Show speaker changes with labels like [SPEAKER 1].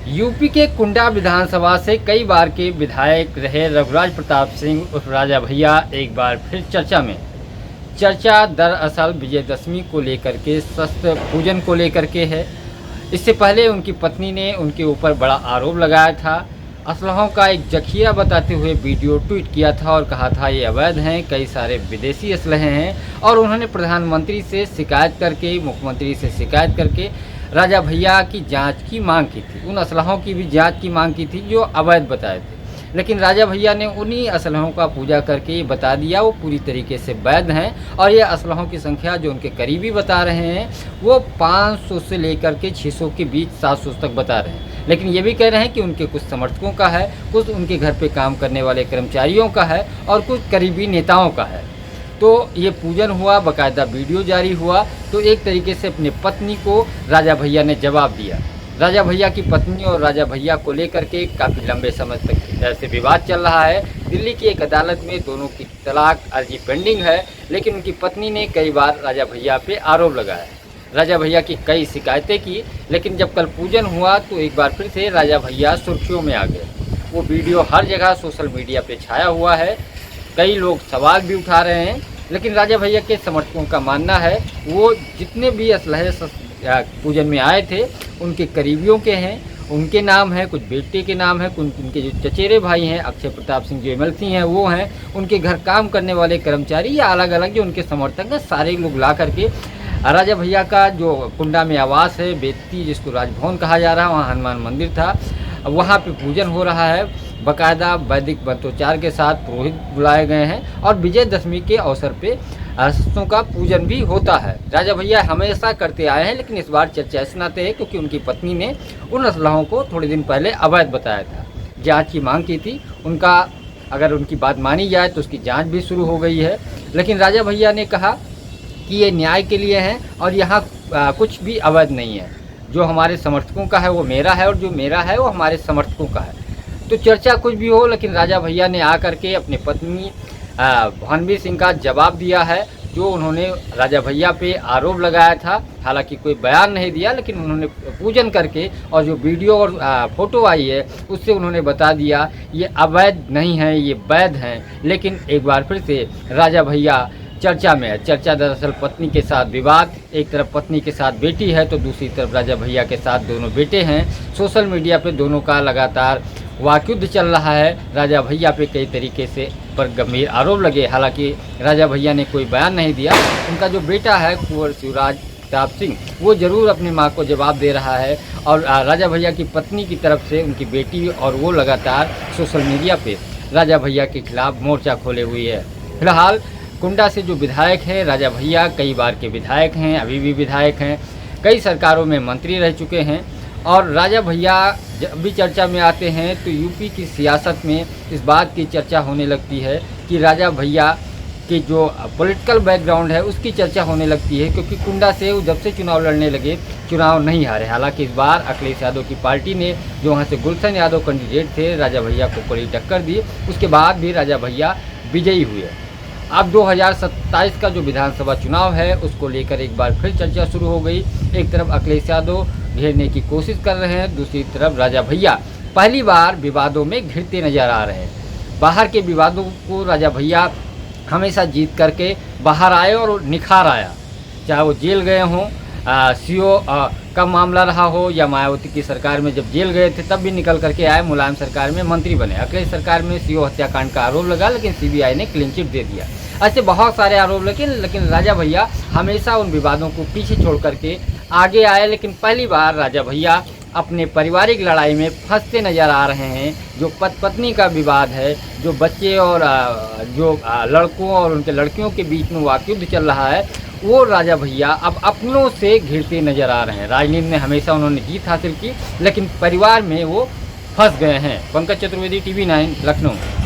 [SPEAKER 1] UP के कुंडा विधानसभा से कई बार के विधायक रहे रघुराज प्रताप सिंह उर्फ राजा भैया एक बार फिर चर्चा में। चर्चा दरअसल विजयदशमी को लेकर के, शस्त्र पूजन को लेकर के है। इससे पहले उनकी पत्नी ने उनके ऊपर बड़ा आरोप लगाया था। असलहों का एक जखीरा बताते हुए वीडियो ट्वीट किया था और कहा था ये अवैध हैं, कई सारे विदेशी असलहे हैं। और उन्होंने प्रधानमंत्री से शिकायत करके, मुख्यमंत्री से शिकायत करके राजा भैया की जांच की मांग की थी। उन असलहों की भी जांच की मांग की थी जो अवैध बताए थे, लेकिन राजा भैया ने उन्हीं असलहों का पूजा करके ये बता दिया वो पूरी तरीके से वैध हैं। और ये असलहों की संख्या जो उनके करीबी बता रहे हैं वो 500 से लेकर के 600 के बीच 700 तक बता रहे हैं। लेकिन ये भी कह रहे हैं कि उनके कुछ समर्थकों का है, कुछ उनके घर पे काम करने वाले कर्मचारियों का है और कुछ करीबी नेताओं का है। तो ये पूजन हुआ, बाकायदा वीडियो जारी हुआ। तो एक तरीके से अपनी पत्नी को राजा भैया ने जवाब दिया। राजा भैया की पत्नी और राजा भैया को लेकर के काफ़ी लंबे समय तक ऐसे विवाद चल रहा है। दिल्ली की एक अदालत में दोनों की तलाक अर्जी पेंडिंग है, लेकिन उनकी पत्नी ने कई बार राजा भैया पे आरोप लगाया। राजा भैया की कई शिकायतें की, लेकिन जब कल पूजन हुआ तो एक बार फिर से राजा भैया सुर्खियों में आ गए। वो वीडियो हर जगह सोशल मीडिया पे छाया हुआ है। कई लोग सवाल भी उठा रहे हैं, लेकिन राजा भैया के समर्थकों का मानना है वो जितने भी असलहे पूजन में आए थे उनके करीबियों के हैं, उनके नाम है, कुछ बेटे के नाम है, कुछ उनके जो चचेरे भाई हैं अक्षय प्रताप सिंह जो MLC हैं वो हैं, उनके घर काम करने वाले कर्मचारी या अलग अलग जो उनके समर्थक हैं, सारे लोग ला करके राजा भैया का जो कुंडा में आवास है बेत्ती, जिसको राजभवन कहा जा रहा है, वहाँ हनुमान मंदिर था, वहाँ पे पूजन हो रहा है। बाकायदा वैदिक मंत्रोच्चार के साथ पुरोहित बुलाए गए हैं और विजयदशमी के अवसर पे शस्त्रों का पूजन भी होता है। राजा भैया हमेशा करते आए हैं, लेकिन इस बार चर्चा इस नाते है क्योंकि उनकी पत्नी ने उन असलहों को थोड़े दिन पहले अवैध बताया था। जांच की मांग की थी। उनका अगर उनकी बात मानी जाए तो उसकी जांच भी शुरू हो गई है, लेकिन राजा भैया ने कहा कि ये न्याय के लिए हैं और यहाँ कुछ भी अवैध नहीं है। जो हमारे समर्थकों का है वो मेरा है और जो मेरा है वो हमारे समर्थकों का है। तो चर्चा कुछ भी हो, लेकिन राजा भैया ने आकर के अपनी पत्नी भानवी सिंह का जवाब दिया है। जो उन्होंने राजा भैया पे आरोप लगाया था, हालांकि कोई बयान नहीं दिया, लेकिन उन्होंने पूजन करके और जो वीडियो और फोटो आई है उससे उन्होंने बता दिया ये अवैध नहीं है, ये वैध हैं। लेकिन एक बार फिर से राजा भैया चर्चा में है। चर्चा दरअसल पत्नी के साथ विवाद, एक तरफ पत्नी के साथ बेटी है तो दूसरी तरफ राजा भैया के साथ दोनों बेटे हैं। सोशल मीडिया पे दोनों का लगातार वाकयुद्ध चल रहा है। राजा भैया पे कई तरीके से पर गंभीर आरोप लगे, हालांकि राजा भैया ने कोई बयान नहीं दिया। उनका जो बेटा है कुंवर शिवराज प्रताप सिंह वो ज़रूर अपनी मां को जवाब दे रहा है और राजा भैया की पत्नी की तरफ से उनकी बेटी और वो लगातार सोशल मीडिया पे राजा भैया के खिलाफ मोर्चा खोले हुई है। फिलहाल कुंडा से जो विधायक हैं राजा भैया कई बार के विधायक हैं, अभी भी विधायक हैं, कई सरकारों में मंत्री रह चुके हैं। और राजा भैया जब भी चर्चा में आते हैं तो यूपी की सियासत में इस बात की चर्चा होने लगती है कि राजा भैया के जो पॉलिटिकल बैकग्राउंड है उसकी चर्चा होने लगती है, क्योंकि कुंडा से वो जब से चुनाव लड़ने लगे चुनाव नहीं हारे। हालांकि इस बार अखिलेश यादव की पार्टी ने जो वहाँ से गुलशन यादव कैंडिडेट थे राजा भैया को बड़ी टक्कर दी, उसके बाद भी राजा भैया विजयी हुए। अब 2027 का जो विधानसभा चुनाव है उसको लेकर एक बार फिर चर्चा शुरू हो गई। एक तरफ अखिलेश यादव घेरने की कोशिश कर रहे हैं, दूसरी तरफ राजा भैया पहली बार विवादों में घिरते नजर आ रहे हैं। बाहर के विवादों को राजा भैया हमेशा जीत करके बाहर आए और निखार आया, चाहे वो जेल गए हों, CO का मामला रहा हो या मायावती की सरकार में जब जेल गए थे तब भी निकल करके आए, मुलायम सरकार में मंत्री बने। अखिलेश सरकार में CO हत्याकांड का आरोप लगा, लेकिन CBI ने क्लीन चिट दे दिया। ऐसे बहुत सारे आरोप, लेकिन राजा भैया हमेशा उन विवादों को पीछे छोड़ करके आगे आए। लेकिन पहली बार राजा भैया अपने पारिवारिक लड़ाई में फंसते नज़र आ रहे हैं। जो पत्नी का विवाद है, जो बच्चे और जो लड़कों और उनके लड़कियों के बीच में वाकयुद्ध चल रहा है, वो राजा भैया अब अपनों से घिरते नज़र आ रहे हैं। राजनीति में हमेशा उन्होंने जीत हासिल की, लेकिन परिवार में वो फंस गए हैं। पंकज चतुर्वेदी, TV9 लखनऊ।